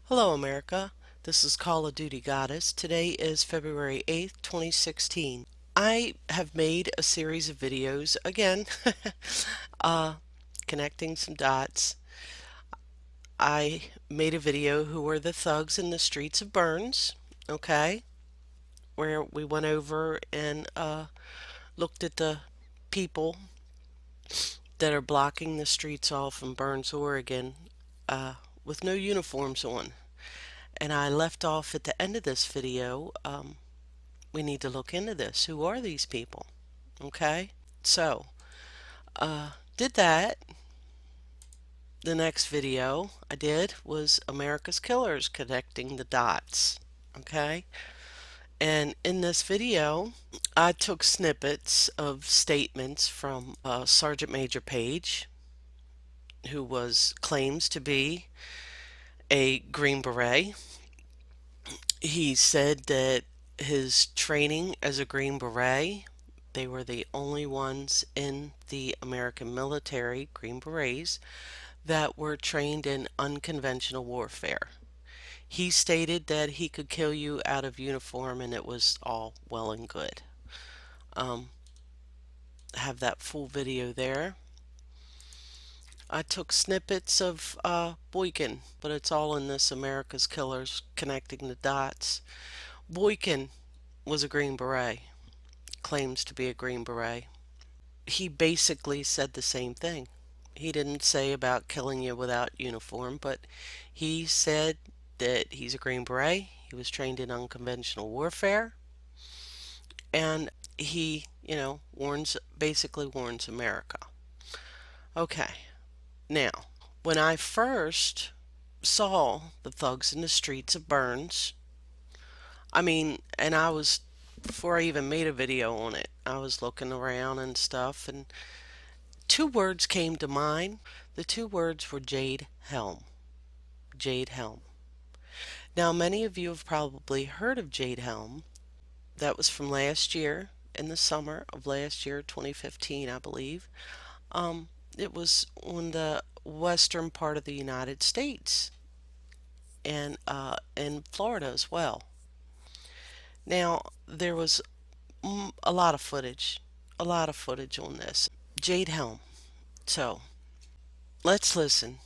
Hello America, this is Call of Duty Goddess. Today is February 8th, 2016. I have made a series of videos, again, uh, connecting some dots. I made a video, Who Were the Thugs in the Streets of Burns, okay, where we went over and looked at the people that are blocking the streets off in Burns, Oregon, with no uniforms on. And I left off at the end of this video, we need to look into this. Who are these people? Okay, so did that. The next video I did was America's Killers, connecting the dots. Okay, and in this video I took snippets of statements from Sergeant Major Page, who claims to be a Green Beret. He said that his training as a Green Beret, they were the only ones in the American military, Green Berets, that were trained in unconventional warfare. He stated that he could kill you out of uniform and it was all well and good. Have that full video there. I took snippets of Boykin, but it's all in this America's Killers, connecting the dots. Boykin was a Green Beret, claims to be a Green Beret. He basically said the same thing. He didn't say about killing you without uniform, but he said that he's a Green Beret. He was trained in unconventional warfare, and he, basically warns America. Okay, now, when I first saw the thugs in the streets of Burns, before I even made a video on it, I was looking around and stuff, and two words came to mind. The two words were Jade Helm. Jade Helm. Now, many of you have probably heard of Jade Helm. That was from last year, in the summer of last year, 2015, I believe. It was on the western part of the United States, and in Florida as well. Now, there was a lot of footage on this. Jade Helm. So, let's listen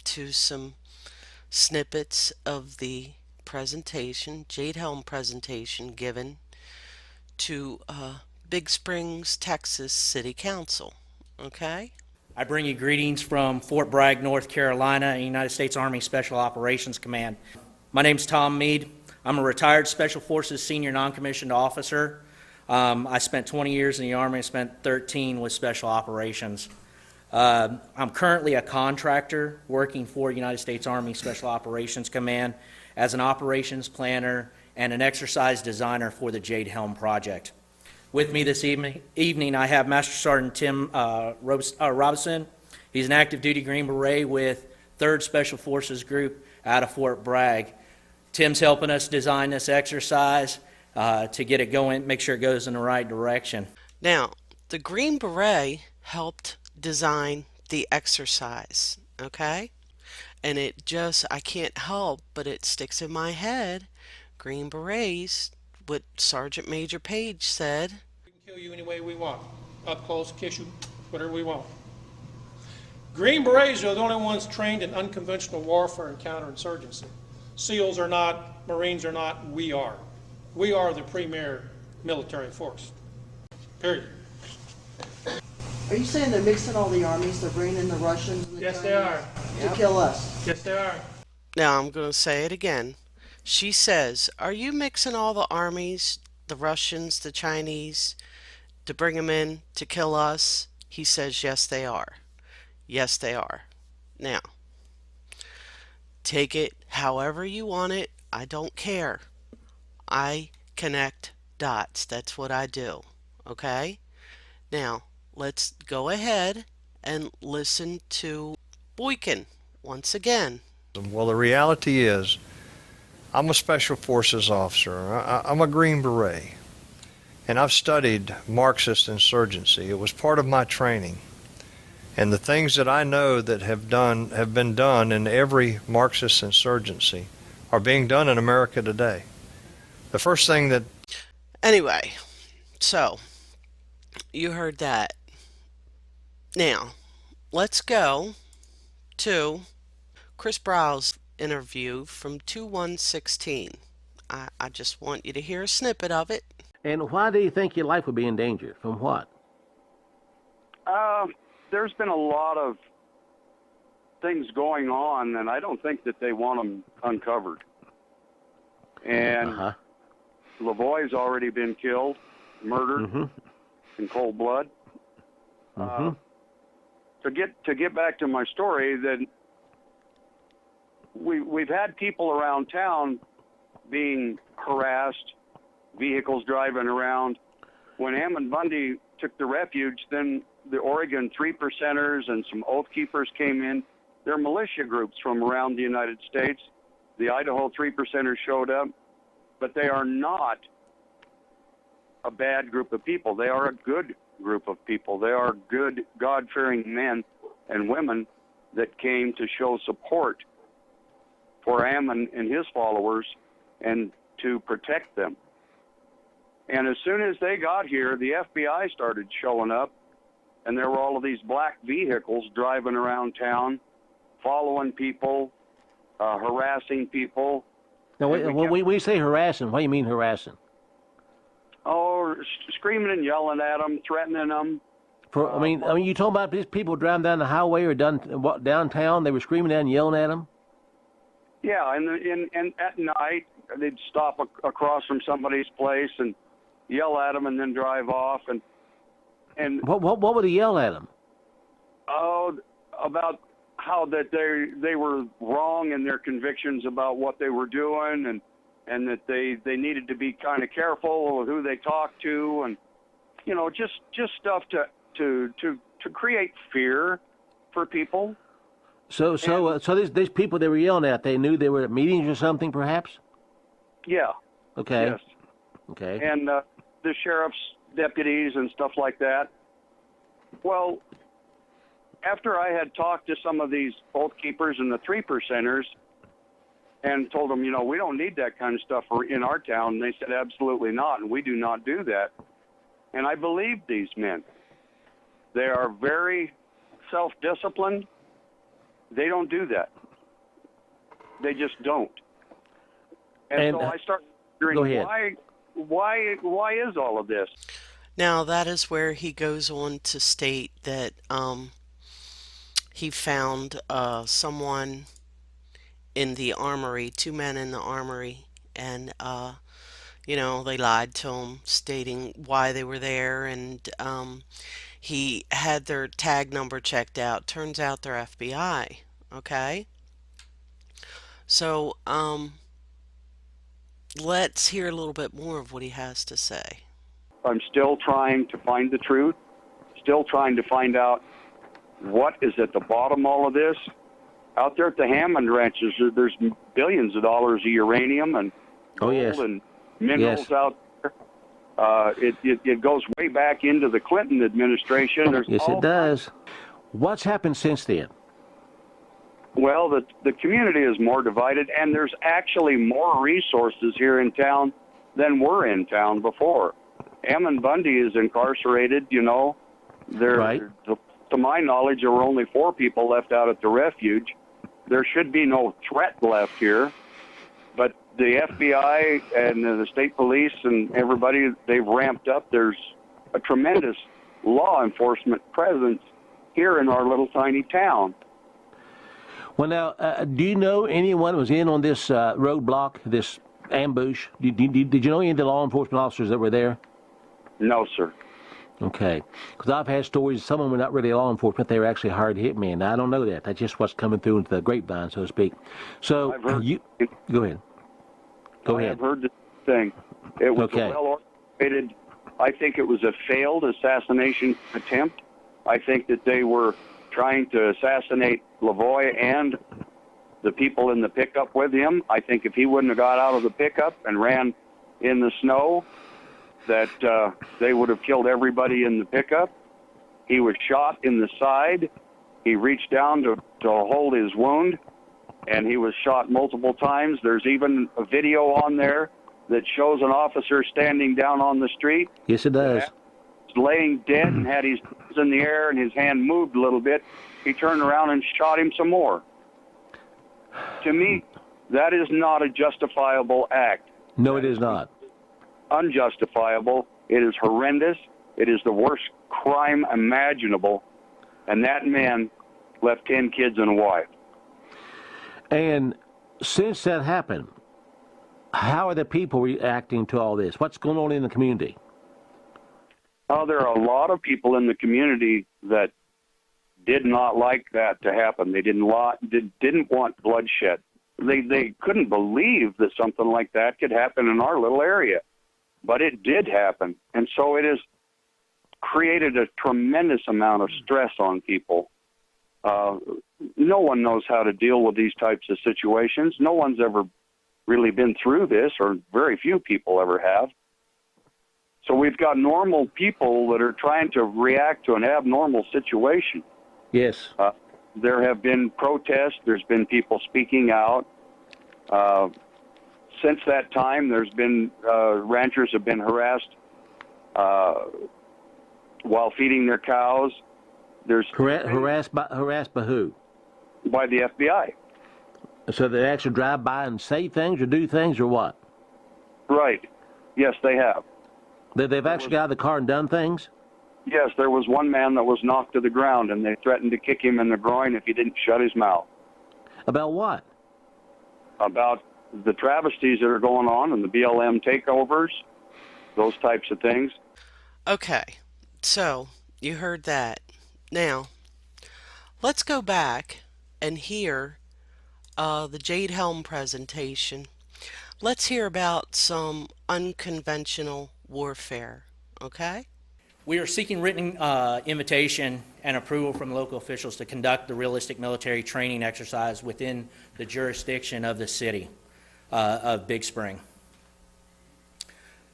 to some snippets of the presentation, Jade Helm presentation given to Big Springs, Texas City Council. Okay? I bring you greetings from Fort Bragg, North Carolina, United States Army Special Operations Command. My name's Tom Meade. I'm a retired Special Forces Senior Non-Commissioned Officer. I spent 20 years in the Army. I spent 13 with Special Operations. I'm currently a contractor working for United States Army Special Operations Command as an operations planner and an exercise designer for the Jade Helm project. With me this evening, I have Master Sergeant Tim Robinson. He's an active duty Green Beret with 3rd Special Forces Group out of Fort Bragg. Tim's helping us design this exercise to get it going, make sure it goes in the right direction. Now, the Green Beret helped design the exercise, okay? And I can't help but it sticks in my head. Green Berets, what Sergeant Major Page said. We can kill you any way we want. Up close, kiss you, whatever we want. Green Berets are the only ones trained in unconventional warfare and counterinsurgency. SEALs are not, Marines are not, we are. We are the premier military force. Period. Are you saying they're mixing all the armies? They're bringing in the Russians and the Yes, Chinese they are. to kill us? Yes, they are. Now I'm going to say it again. She says, are you mixing all the armies, the Russians, the Chinese, to bring them in to kill us? He says, yes, they are. Yes, they are. Now, take it however you want it. I don't care. I connect dots. That's what I do. Okay? Now, let's go ahead and listen to Boykin once again. Well, the reality is, I'm a Special Forces officer. I'm a Green Beret, and I've studied Marxist insurgency. It was part of my training. And the things that I know that have been done in every Marxist insurgency are being done in America today. The first thing that Anyway, so you heard that. Now, let's go to Chris Brow's interview from 2/1/16. I just want you to hear a snippet of it. And why do you think your life would be in danger? From what? There's been a lot of things going on, and I don't think that they want them uncovered. And Lavoie's already been killed, murdered in cold blood. To get back to my story, that we've had people around town being harassed, vehicles driving around. When Ammon Bundy took the refuge, then the Oregon 3%ers and some Oath Keepers came in. They're militia groups from around the United States. The Idaho 3%ers showed up, but they are not a bad group of people. They are a good group of people. They are good, God-fearing men and women that came to show support for Ammon and his followers and to protect them. And as soon as they got here, the FBI started showing up, and there were all of these black vehicles driving around town, following people, harassing people. Now, when we say harassing, what do you mean harassing? Oh, screaming and yelling at them, threatening them. I mean, you talking about these people driving down the highway or downtown? They were screaming and yelling at them. Yeah, and at night they'd stop across from somebody's place and yell at them, and then drive off. And what would he yell at them? Oh, about how that they were wrong in their convictions about what they were doing, and that they needed to be kind of careful with who they talked to, and just stuff to create fear for people. So these people they were yelling at, they knew they were at meetings or something, perhaps? Yeah. Okay. Yes. Okay. And the sheriff's deputies and stuff like that. Well, after I had talked to some of these Oath Keepers and the 3%ers and told them, we don't need that kind of stuff in our town, they said, absolutely not, and we do not do that. And I believe these men. They are very self-disciplined. They don't do that. They just don't. And so I start wondering, why is all of this? Now, that is where he goes on to state that he found someone in the armory, two men in the armory, and they lied to him, stating why they were there, and he had their tag number checked out. Turns out they're FBI. Okay? So, let's hear a little bit more of what he has to say. I'm still trying to find the truth, still trying to find out what is at the bottom of all of this. Out there at the Hammond ranches, there's billions of dollars of uranium and gold and minerals out there. It goes way back into the Clinton administration. Yes, it does. What's happened since then? Well, the community is more divided, and there's actually more resources here in town than were in town before. Ammon Bundy is incarcerated, Right. To my knowledge, there were only 4 people left out at the refuge. There should be no threat left here. But the FBI and the state police and everybody, they've ramped up. There's a tremendous law enforcement presence here in our little tiny town. Well, now, do you know anyone was in on this roadblock, this ambush? Did you know any of the law enforcement officers that were there? No, sir. Okay. Because I've had stories, some of them were not really law enforcement, they were actually hard hit men. Now, I don't know that. That's just what's coming through into the grapevine, so to speak. So, I've heard, go ahead. Go ahead. I've heard the thing. It was Okay. well orchestrated. I think it was a failed assassination attempt. I think that they were trying to assassinate Lavoie and the people in the pickup with him. I think if he wouldn't have got out of the pickup and ran in the snow, that they would have killed everybody in the pickup. He was shot in the side. He reached down to hold his wound, and he was shot multiple times. There's even a video on there that shows an officer standing down on the street. Yes, it does. Laying dead and had his hands in the air and his hand moved a little bit. He turned around and shot him some more. To me, that is not a justifiable act. No, it is not. Unjustifiable. It is horrendous. It is the worst crime imaginable. And that man left 10 kids and a wife. And since that happened, how are the people reacting to all this? What's going on in the community? Oh, there are a lot of people in the community that did not like that to happen. They didn't want bloodshed. They couldn't believe that something like that could happen in our little area. But it did happen. And so it has created a tremendous amount of stress on people. No one knows how to deal with these types of situations. No one's ever really been through this, or very few people ever have. So we've got normal people that are trying to react to an abnormal situation. Yes. There have been protests. There's been people speaking out. Since that time, there's been ranchers have been harassed while feeding their cows. There's Harassed by who? by the FBI. So they actually drive by and say things or do things or what? Right. Yes, they have. They've actually got out of the car and done things? Yes, there was one man that was knocked to the ground, and they threatened to kick him in the groin if he didn't shut his mouth. About what? About the travesties that are going on and the BLM takeovers, those types of things. Okay, so you heard that. Now, let's go back and hear the Jade Helm presentation. Let's hear about some unconventional warfare, okay? We are seeking written invitation and approval from local officials to conduct the realistic military training exercise within the jurisdiction of the city of Big Spring.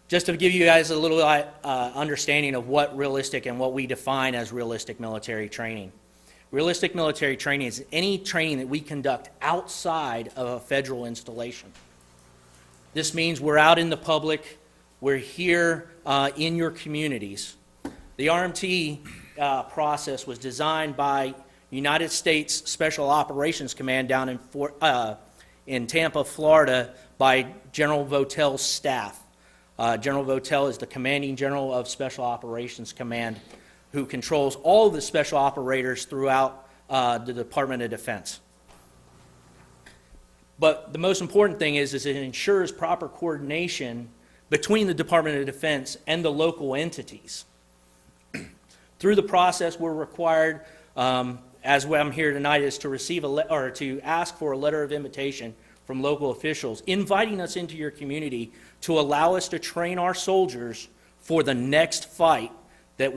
Just to give you guys a little understanding of what realistic and what we define as realistic military training. Realistic military training is any training that we conduct outside of a federal installation. This means we're out in the public, we're here in your communities. The RMT process was designed by United States Special Operations Command down in Tampa, Florida, by General Votel's staff. General Votel is the commanding general of Special Operations Command, who controls all of the special operators throughout the Department of Defense. But the most important thing is it ensures proper coordination between the Department of Defense and the local entities. Through the process, we're required, as I'm here tonight, is to receive or to ask for a letter of invitation from local officials, inviting us into your community to allow us to train our soldiers for the next fight that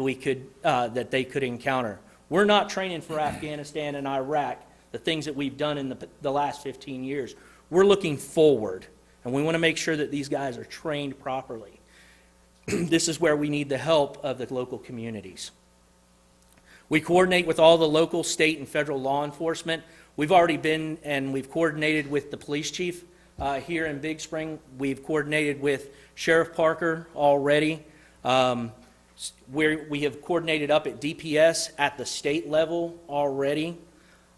that they could encounter. We're not training for Afghanistan and Iraq, the things that we've done in the last 15 years. We're looking forward, and we want to make sure that these guys are trained properly. This is where we need the help of the local communities. We coordinate with all the local, state, and federal law enforcement. We've already been and we've coordinated with the police chief here in Big Spring. We've coordinated with Sheriff Parker already. We have coordinated up at DPS at the state level already.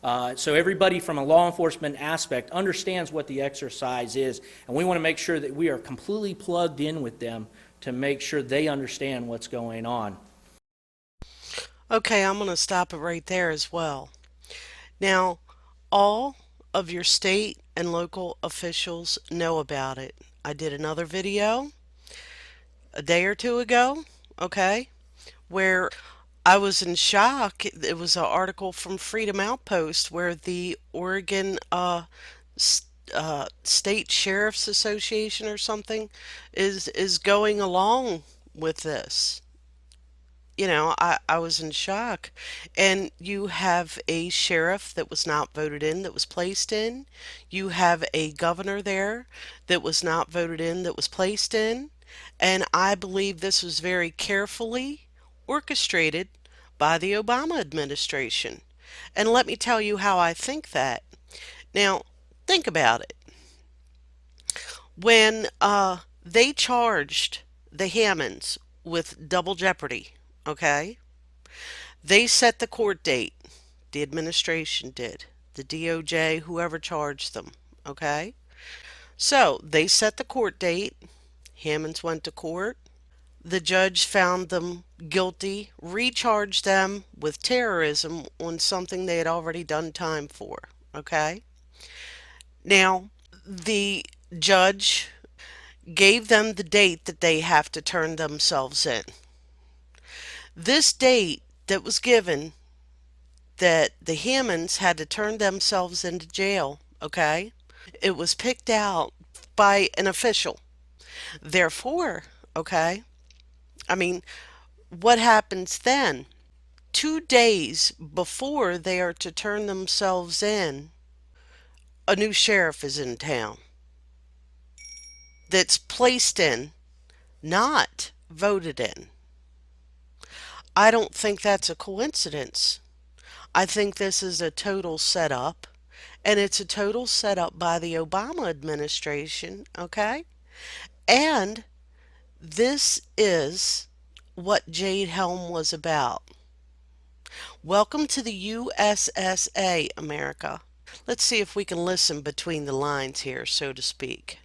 So everybody from a law enforcement aspect understands what the exercise is, and we want to make sure that we are completely plugged in with them to make sure they understand what's going on. Okay, I'm going to stop it right there as well. Now, all of your state and local officials know about it. I did another video a day or two ago, okay, where I was in shock. It was an article from Freedom Outpost where the Oregon State Sheriff's Association or something is going along with this. You know, I was in shock. And you have a sheriff that was not voted in that was placed in. You have a governor there that was not voted in that was placed in. And I believe this was very carefully orchestrated by the Obama administration. And let me tell you how I think that. Now, Think about it. When they charged the Hammonds with double jeopardy, okay, they set the court date. The administration did. The DOJ, whoever charged them, okay? So they set the court date. Hammonds went to court. The judge found them guilty, recharged them with terrorism on something they had already done time for, okay? Now, the judge gave them the date that they have to turn themselves in. This date that was given, that the Hammonds had to turn themselves into jail, okay? It was picked out by an official. Therefore, okay, I mean, what happens then? 2 days before they are to turn themselves in, a new sheriff is in town that's placed in, not voted in. I don't think that's a coincidence. I think this is a total setup, and it's a total setup by the Obama administration, okay? And this is what Jade Helm was about. Welcome to the USSA, America. Let's see if we can listen between the lines here, so to speak.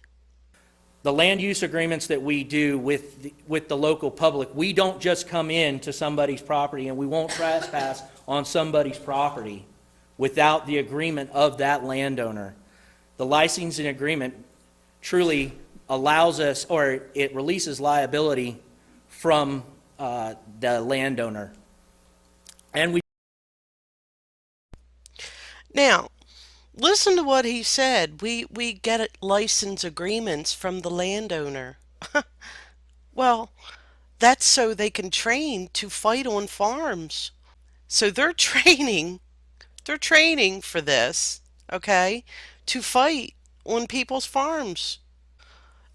The land use agreements that we do with the local public, we don't just come in to somebody's property, and we won't trespass on somebody's property without the agreement of that landowner. The licensing agreement truly allows us, or it releases liability from the landowner. And we Now, listen to what he said. We get license agreements from the landowner. Well, that's so they can train to fight on farms. So they're training for this, okay, to fight on people's farms.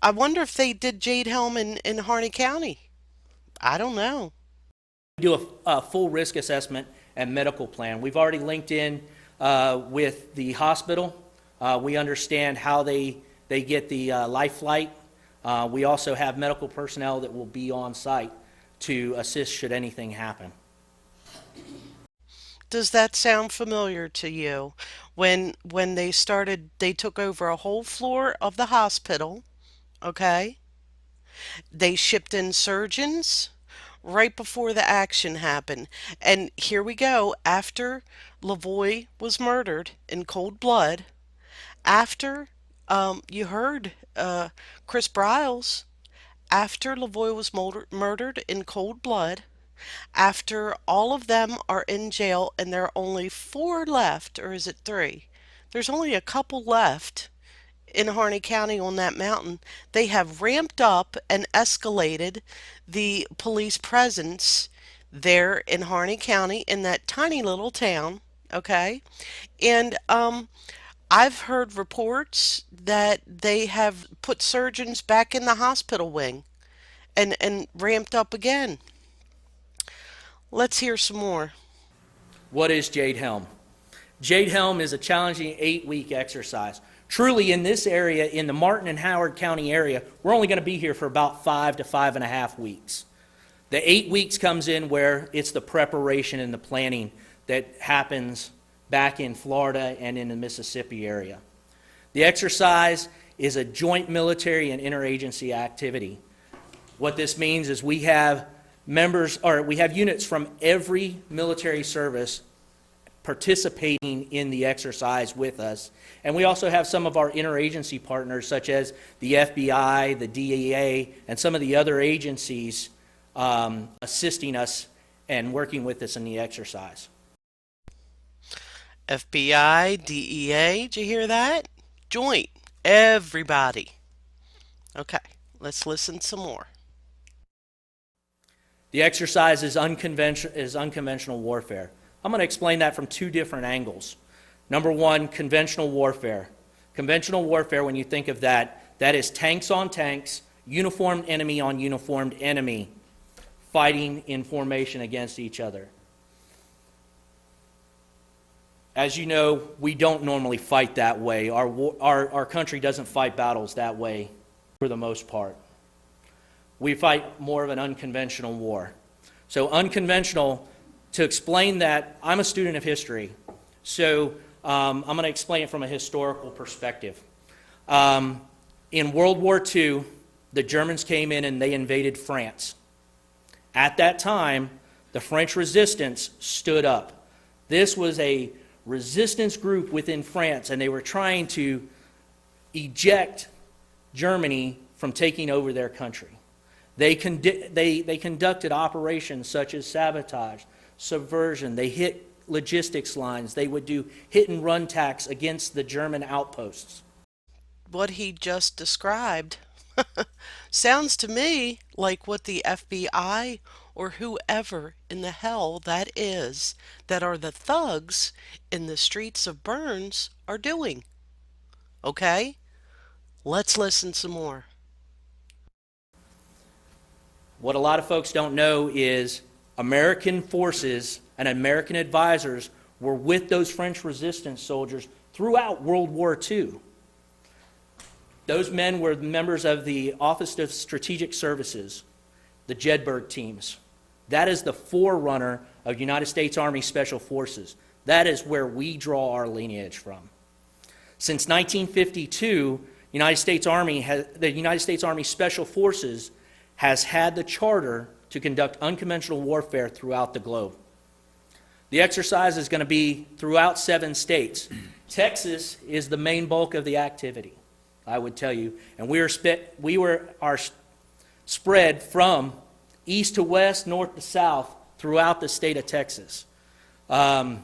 I wonder if they did Jade Helm in Harney County. I don't know. do a full risk assessment and medical plan. We've already linked in with the hospital. We understand how they get the life flight. We also have medical personnel that will be on site to assist should anything happen. Does that sound familiar to you? When they took over a whole floor of the hospital, okay? They shipped in surgeons right before the action happened. And here we go, after Lavoy was murdered in cold blood, after you heard Chris Briles, after Lavoy was murdered in cold blood, after all of them are in jail and there are only 4 left, or is it 3? There's only a couple left in Harney County on that mountain. They have ramped up and escalated the police presence there in Harney County in that tiny little town, okay? And I've heard reports that they have put surgeons back in the hospital wing and ramped up again. Let's hear some more. What is Jade Helm? Jade Helm is a challenging 8-week exercise. Truly, in this area, in the Martin and Howard County area, we're only going to be here for about 5 to 5.5 weeks. The 8 weeks comes in where it's the preparation and the planning that happens back in Florida and in the Mississippi area. The exercise is a joint military and interagency activity. What this means is we have units from every military service participating in the exercise with us. And we also have some of our interagency partners, such as the FBI, the DEA, and some of the other agencies assisting us and working with us in the exercise. FBI, DEA, did you hear that? Joint, everybody. Okay, let's listen some more. The exercise is unconventional warfare. I'm going to explain that from 2 different angles. Number 1, conventional warfare. Conventional warfare, when you think of that, that is tanks on tanks, uniformed enemy on uniformed enemy, fighting in formation against each other. As you know, we don't normally fight that way. Our country doesn't fight battles that way for the most part. We fight more of an unconventional war. So unconventional, to explain that, I'm a student of history, so I'm going to explain it from a historical perspective. In World War II, the Germans came in and they invaded France. At that time, the French resistance stood up. This was a resistance group within France, and they were trying to eject Germany from taking over their country. They conducted operations such as sabotage, subversion. They hit logistics lines. They would do hit-and-run attacks against the German outposts. What he just described sounds to me like what the FBI or whoever in the hell that is that are the thugs in the streets of Burns are doing. Okay? Let's listen some more. What a lot of folks don't know is American forces and American advisors were with those French resistance soldiers throughout World War II. Those men were members of the Office of Strategic Services, the Jedburgh teams. That is the forerunner of United States Army Special Forces. That is where we draw our lineage from. Since 1952, the United States Army Special Forces has had the charter to conduct unconventional warfare throughout the globe. The exercise is going to be throughout 7 states. Texas is the main bulk of the activity, I would tell you, and we are spread from east to west, north to south, throughout the state of Texas. It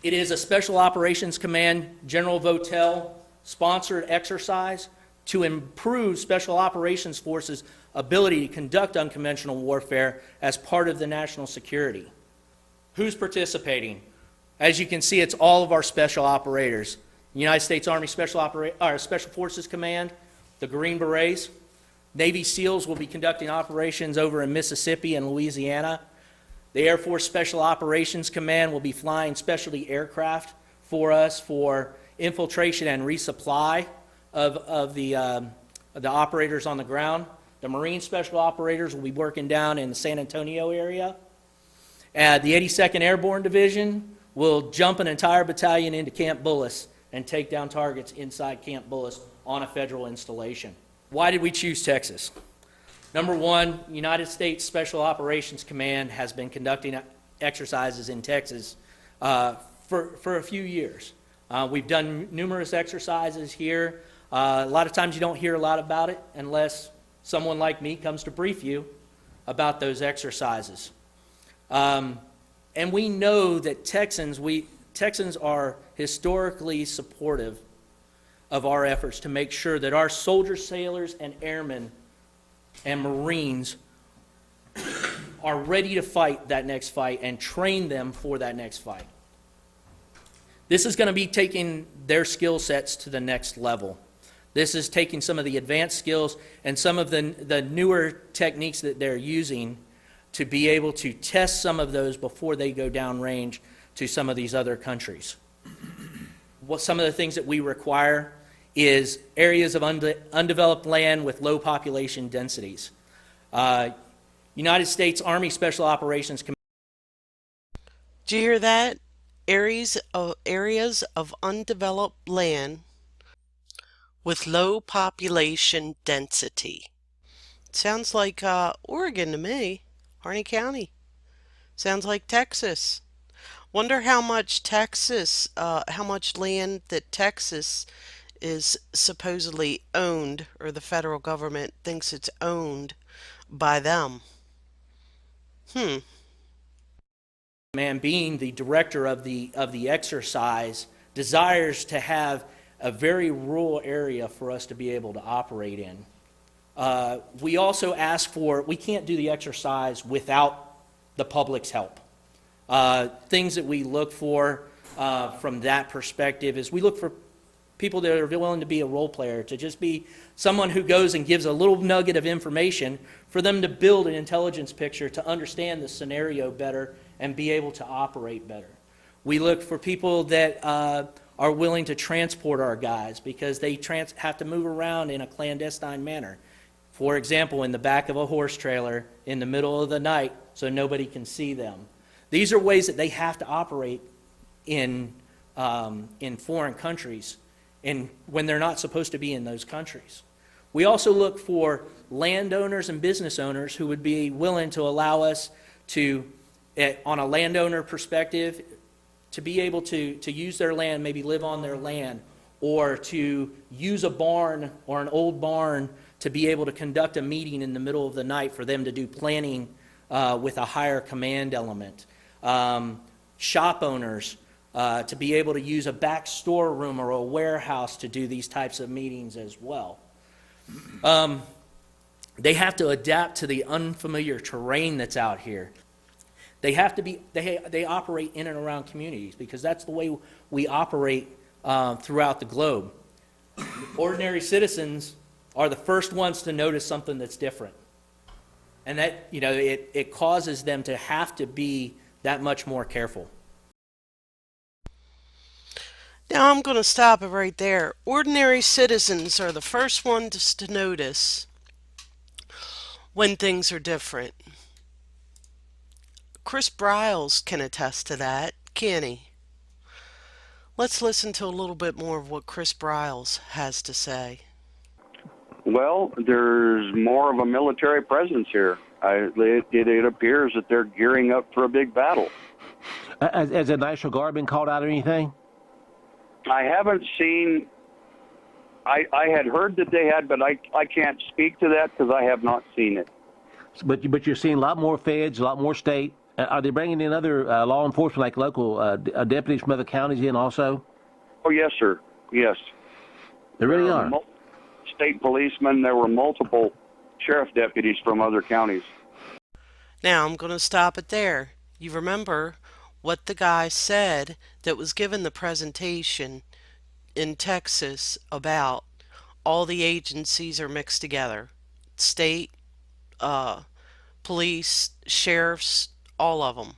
is a Special Operations Command General Votel sponsored exercise to improve Special Operations Forces' ability to conduct unconventional warfare as part of the national security. Who's participating? As you can see, it's all of our special operators. United States Army Special Forces Command, the Green Berets. Navy SEALs will be conducting operations over in Mississippi and Louisiana. The Air Force Special Operations Command will be flying specialty aircraft for us for infiltration and resupply of the operators on the ground. The Marine Special Operators will be working down in the San Antonio area. The 82nd Airborne Division will jump an entire battalion into Camp Bullis and take down targets inside Camp Bullis on a federal installation. Why did we choose Texas? Number one, United States Special Operations Command has been conducting exercises in Texas for a few years. We've done numerous exercises here. A lot of times you don't hear a lot about it unless someone like me comes to brief you about those exercises. And we know that Texans are historically supportive of our efforts to make sure that our soldiers, sailors, and airmen and Marines are ready to fight that next fight and train them for that next fight. This is going to be taking their skill sets to the next level. This is taking some of the advanced skills and some of the newer techniques that they're using to be able to test some of those before they go downrange to some of these other countries. What some of the things that we require is areas of undeveloped land with low population densities. United States Army Special Operations Command. Do you hear that? Areas of undeveloped land with low population density. Sounds like Oregon to me. Harney County. Sounds like Texas. Wonder how much how much land that Texas is supposedly owned, or the federal government thinks it's owned by them. Man, being the director of the exercise, desires to have a very rural area for us to be able to operate in. We also ask for, we can't do the exercise without the public's help. Things that we look for from that perspective is we look for people that are willing to be a role player, to just be someone who goes and gives a little nugget of information for them to build an intelligence picture to understand the scenario better and be able to operate better. We look for people that are willing to transport our guys because they have to move around in a clandestine manner. For example, in the back of a horse trailer in the middle of the night so nobody can see them. These are ways that they have to operate in foreign countries and when they're not supposed to be in those countries. We also look for landowners and business owners who would be willing to allow us to, on a landowner perspective, to be able to use their land, maybe live on their land, or to use a barn or an old barn to be able to conduct a meeting in the middle of the night for them to do planning with a higher command element. Shop owners to be able to use a back storeroom or a warehouse to do these types of meetings as well. They have to adapt to the unfamiliar terrain that's out here. They have to be, they operate in and around communities because that's the way we operate throughout the globe. Ordinary citizens are the first ones to notice something that's different. And that, you know, it causes them to have to be that much more careful. Now I'm going to stop it right there. Ordinary citizens are the first ones to notice when things are different. Chris Briles can attest to that, can't he? Let's listen to a little bit more of what Chris Briles has to say. Well, there's more of a military presence here. It appears that they're gearing up for a big battle. Has the National Guard been called out or anything? I haven't seen. I had heard that they had, but I can't speak to that because I have not seen it. But you're seeing a lot more feds, a lot more state. Are they bringing in other law enforcement, like local deputies from other counties in also? Oh, yes, sir. Yes. They really are. State policemen. There were multiple sheriff deputies from other counties. Now I'm going to stop it there. You remember what the guy said that was given the presentation in Texas about all the agencies are mixed together. State, police, sheriffs, all of them.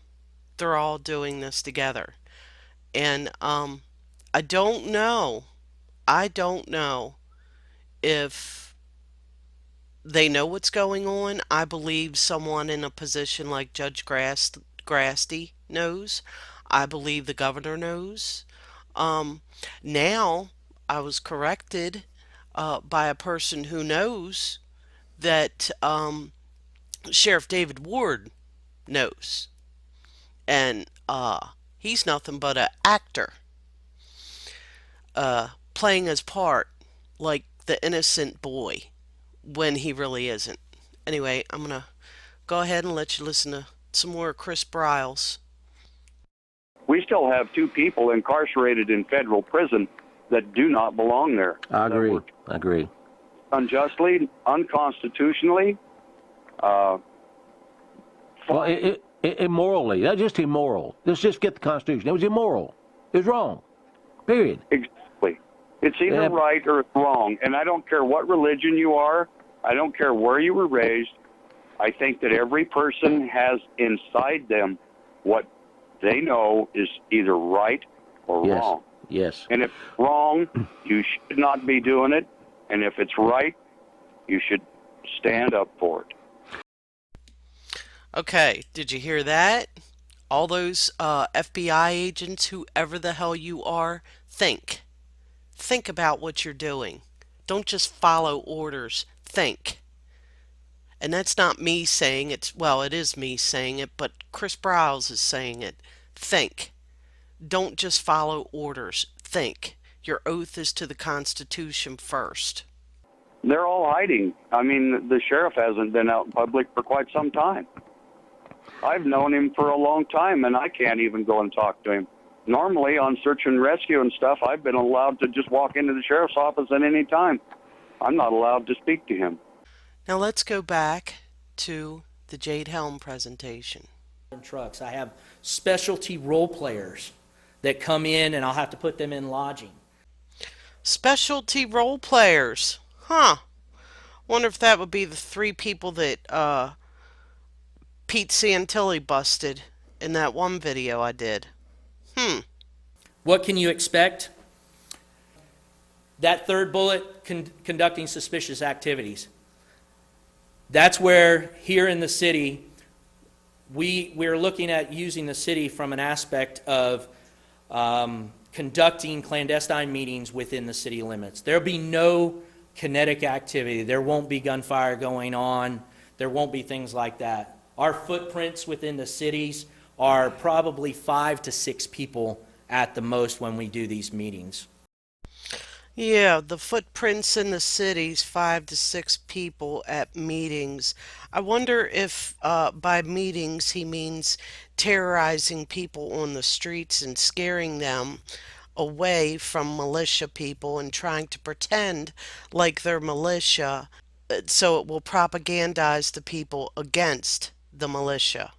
They're all doing this together. And I don't know if they know what's going on. I believe someone in a position like Judge Grasty knows. I believe the governor knows. Now I was corrected by a person who knows that Sheriff David Ward knows. And he's nothing but an actor playing his part like the innocent boy when he really isn't. Anyway, I'm going to go ahead and let you listen to some more Chris Briles. We still have 2 people incarcerated in federal prison that do not belong there. I agree. Unjustly, unconstitutionally. Well, immorally. That's just immoral. Let's just get the Constitution. It was immoral. It was wrong. Period. Exactly. It's either right or it's wrong. And I don't care what religion you are. I don't care where you were raised. I think that every person has inside them what they know is either right or wrong. Yes. And if it's wrong, you should not be doing it. And if it's right, you should stand up for it. Okay, did you hear that? All those FBI agents, whoever the hell you are, think. Think about what you're doing. Don't just follow orders. Think. And that's not me saying it. Well, it is me saying it, but Chris Briles is saying it. Think. Don't just follow orders. Think. Your oath is to the Constitution first. They're all hiding. I mean, the sheriff hasn't been out in public for quite some time. I've known him for a long time, and I can't even go and talk to him. Normally, on search and rescue and stuff, I've been allowed to just walk into the sheriff's office at any time. I'm not allowed to speak to him. Now let's go back to the Jade Helm presentation. Trucks. I have specialty role players that come in, and I'll have to put them in lodging. Specialty role players. Huh. Wonder if that would be the 3 people that Pete Santilli busted in that one video I did. What can you expect? That third bullet, conducting suspicious activities. That's where here in the city, we're looking at using the city from an aspect of conducting clandestine meetings within the city limits. There'll be no kinetic activity. There won't be gunfire going on. There won't be things like that. Our footprints within the cities are probably 5 to 6 people at the most when we do these meetings. Yeah, the footprints in the cities, 5 to 6 people at meetings. I wonder if by meetings he means terrorizing people on the streets and scaring them away from militia people and trying to pretend like they're militia so it will propagandize the people against the militia.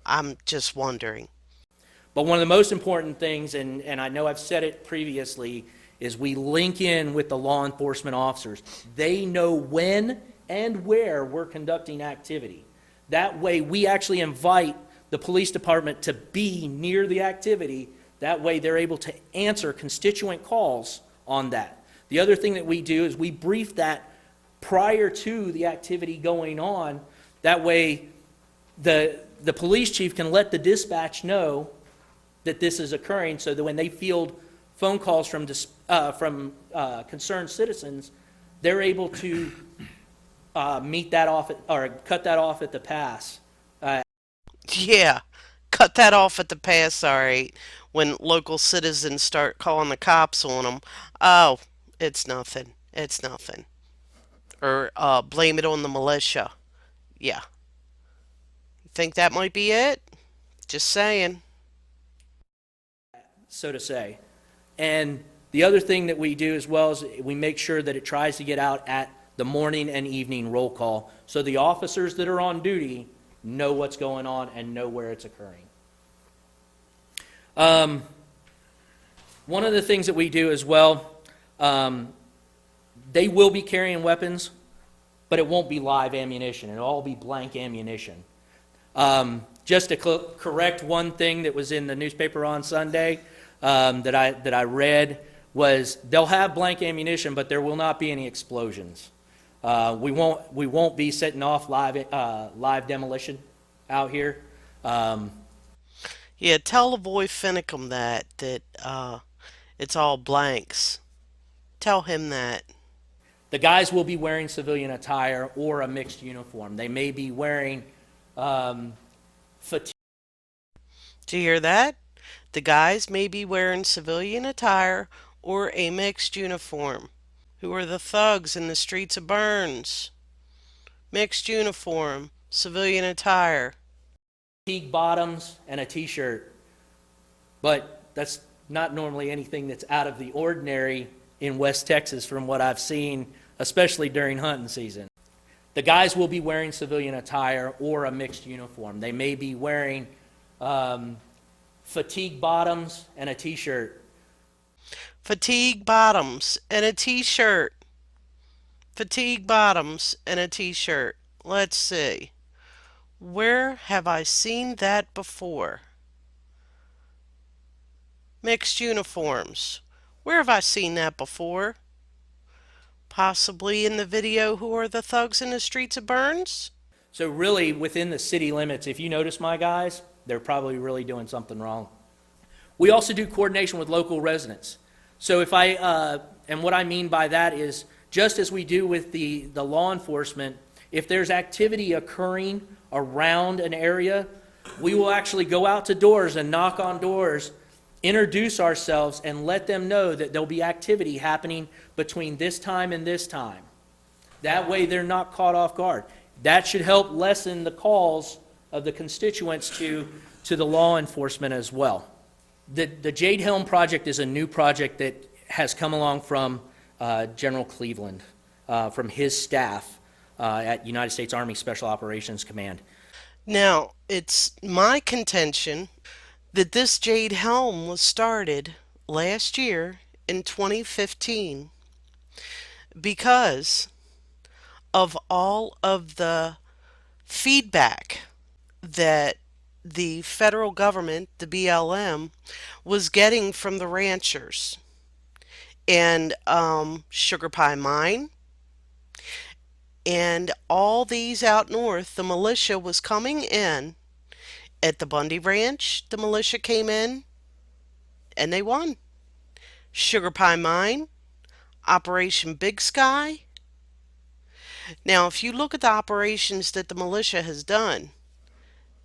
I'm just wondering. But one of the most important things, and I know I've said it previously, is we link in with the law enforcement officers. They know when and where we're conducting activity. That way we actually invite the police department to be near the activity. That way they're able to answer constituent calls on that. The other thing that we do is we brief that prior to the activity going on. That way the police chief can let the dispatch know that this is occurring, so that when they field phone calls from concerned citizens, they're able to meet that off or cut that off at the pass. Yeah, cut that off at the pass, all right. When local citizens start calling the cops on them, oh, it's nothing. It's nothing. Or blame it on the militia. Yeah. Think that might be it? Just saying. So to say. And the other thing that we do as well is we make sure that it tries to get out at the morning and evening roll call, so the officers that are on duty know what's going on and know where it's occurring. One of the things that we do as well, they will be carrying weapons, but it won't be live ammunition. It'll all be blank ammunition. Just to correct one thing that was in the newspaper on Sunday, that I read, was they'll have blank ammunition, but there will not be any explosions. We won't be setting off live demolition out here. Yeah, tell the boy Finicum that it's all blanks. Tell him that. The guys will be wearing civilian attire or a mixed uniform. They may be wearing fatigue. Do you hear that? The guys may be wearing civilian attire or a mixed uniform. Who are the thugs in the streets of Burns? Mixed uniform, civilian attire. Fatigue bottoms and a t-shirt. But that's not normally anything that's out of the ordinary in West Texas from what I've seen, especially during hunting season. The guys will be wearing civilian attire or a mixed uniform. They may be wearing fatigue bottoms and a t-shirt. Fatigue bottoms and a t-shirt. Fatigue bottoms and a t-shirt. Let's see. Where have I seen that before? Mixed uniforms. Where have I seen that before? Possibly in the video Who Are the Thugs in the Streets of Burns? So really, within the city limits, if you notice my guys, they're probably really doing something wrong. We also do coordination with local residents. So if and what I mean by that is, just as we do with the law enforcement, if there's activity occurring around an area, we will actually go out to doors and knock on doors, introduce ourselves, and let them know that there'll be activity happening between this time and this time. That way they're not caught off guard. That should help lessen the calls of the constituents to the law enforcement as well. The Jade Helm project is a new project that has come along from General Cleveland, from his staff at United States Army Special Operations Command. Now, it's my contention that this Jade Helm was started last year in 2015 because of all of the feedback that the federal government, the BLM, was getting from the ranchers. And Sugar Pine Mine, and all these out north, the militia was coming in. At the Bundy Ranch, the militia came in and they won. Sugar Pine Mine, Operation Big Sky. Now, if you look at the operations that the militia has done,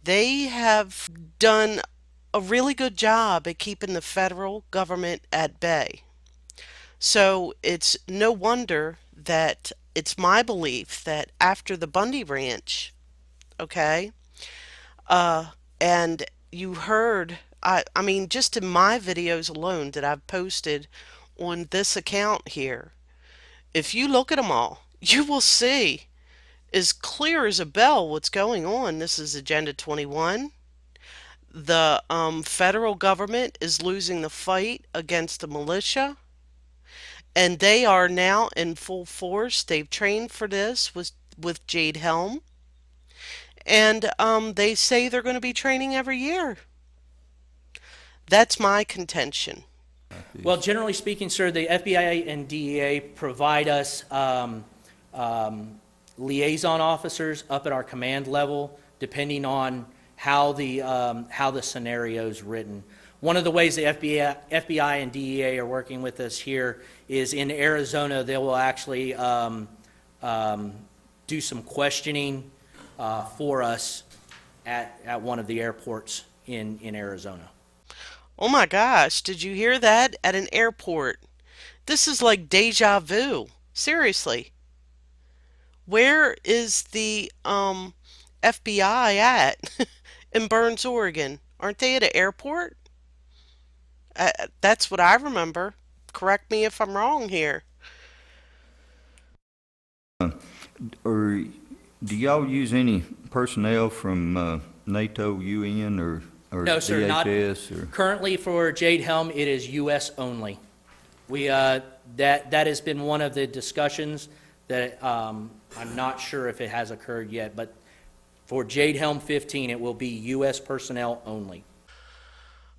they have done a really good job at keeping the federal government at bay. So it's no wonder that it's my belief that after the Bundy Ranch, okay, and you heard, I mean, just in my videos alone that I've posted on this account here, if you look at them all, you will see as clear as a bell what's going on. This is Agenda 21. The federal government is losing the fight against the militia, and they are now in full force. They've trained for this with Jade Helm, and they say they're going to be training every year. That's my contention. Well, generally speaking, sir, the FBI and DEA provide us liaison officers up at our command level, depending on how the scenario is written. One of the ways the FBI and DEA are working with us here is in Arizona. They will actually do some questioning for us at one of the airports in Arizona. Oh my gosh, did you hear that? At an airport. This is like deja vu. Seriously. Where is the FBI at? In Burns, Oregon. Aren't they at an airport? That's what I remember. Correct me if I'm wrong here. Or do y'all use any personnel from NATO, UN, or No, sir, not DHS? Or? currently for Jade Helm. It is U.S. only. We that has been one of the discussions that I'm not sure if it has occurred yet, but for Jade Helm 15, it will be U.S. personnel only.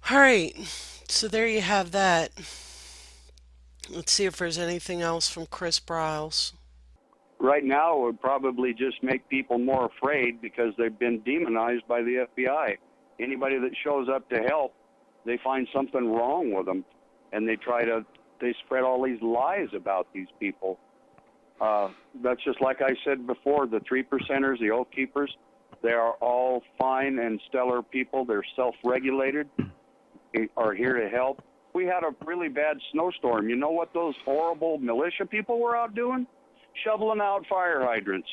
All right, so there you have that. Let's see if there's anything else from Chris Briles. Right now, it would probably just make people more afraid because they've been demonized by the FBI. Anybody that shows up to help, they find something wrong with them, and they spread all these lies about these people. That's just like I said before, the 3%ers, the Oath Keepers, they are all fine and stellar people. They're self-regulated, they are here to help. We had a really bad snowstorm. You know what those horrible militia people were out doing? Shoveling out fire hydrants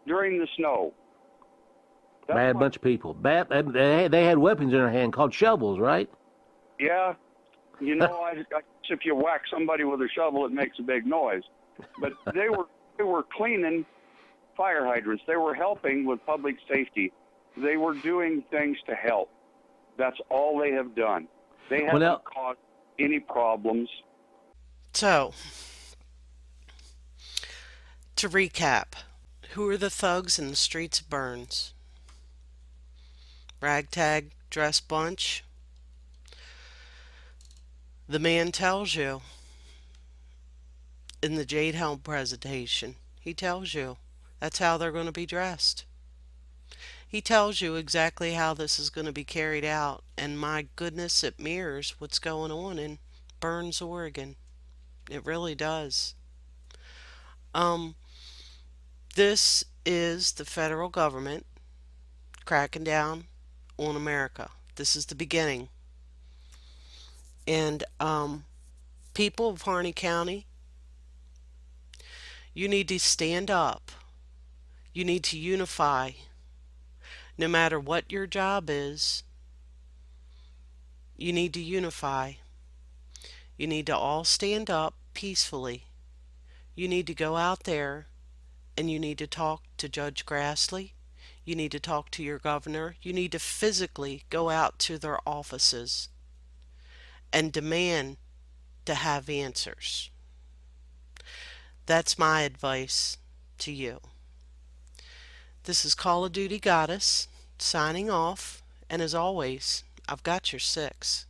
during the snow. Bad bunch of people. Bad. They had weapons in their hand called shovels, right? Yeah. You know, I if you whack somebody with a shovel, it makes a big noise. But they were cleaning fire hydrants. They were helping with public safety. They were doing things to help. That's all they have done. They haven't caused any problems. So, to recap, who are the thugs in the streets of Burns? Ragtag dress bunch. The man tells you in the Jade Helm presentation, he tells you that's how they're going to be dressed. He tells you exactly how this is going to be carried out, and my goodness, it mirrors what's going on in Burns, Oregon. It really does. This is the federal government cracking down on America. This is the beginning. And people of Harney County, you need to stand up. You need to unify. No matter what your job is, you need to unify. You need to all stand up peacefully. You need to go out there and you need to talk to Judge Grassley. You need to talk to your governor. You need to physically go out to their offices and demand to have answers. That's my advice to you. This is Call of Duty Goddess signing off, And as always, I've got your 6.